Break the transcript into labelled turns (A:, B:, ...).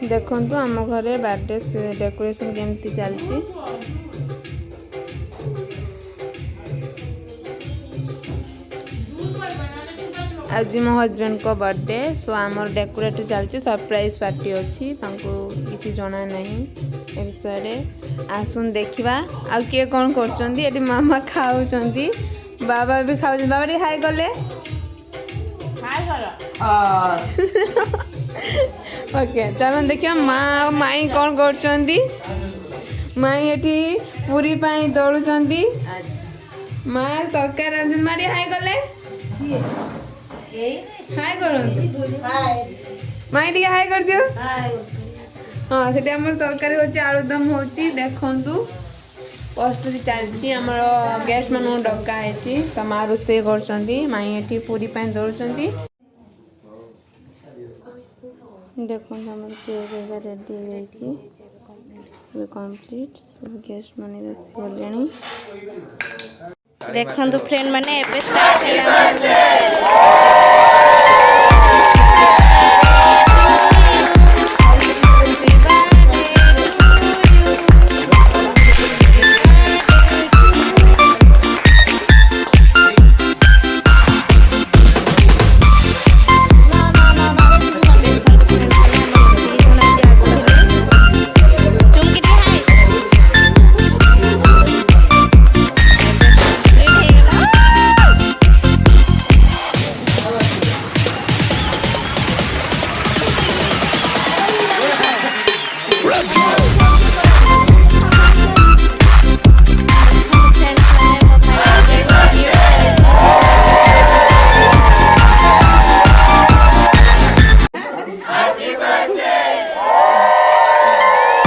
A: देखंतु आम घरे बर्थडे डेकोरेशन केमती चलची आज मो हस्बैंड को बर्थडे सो आमर डेकोरेट चलची सरप्राइज पार्टी अच्छी किसी जना नहीं ए विषय आसुन देखा आ किए कौन कर मामा खाऊ बाबा भी खाऊ बाबा टी हाई गले ओके चलो देखिए माँ माई कौन कर माई एठी पूरी पाई दौड़ुचंदी माँ तरकारी रांधुन मारी हाई गले हाय करंतु माई टी हाय कर दियो हाँ से तरकारी होची आलुदम होची देखंतु प्रस्तुति चलती आमर गेस्ट मान डका है तो माँ रोसे कर माई एठी पूरी पाई दौड़ुचंदी देखो आम केक रेडी हो कंप्लीट सब गेस्ट माने बस गले
B: देखंतु फ्रेंड माने एबे स्टार्ट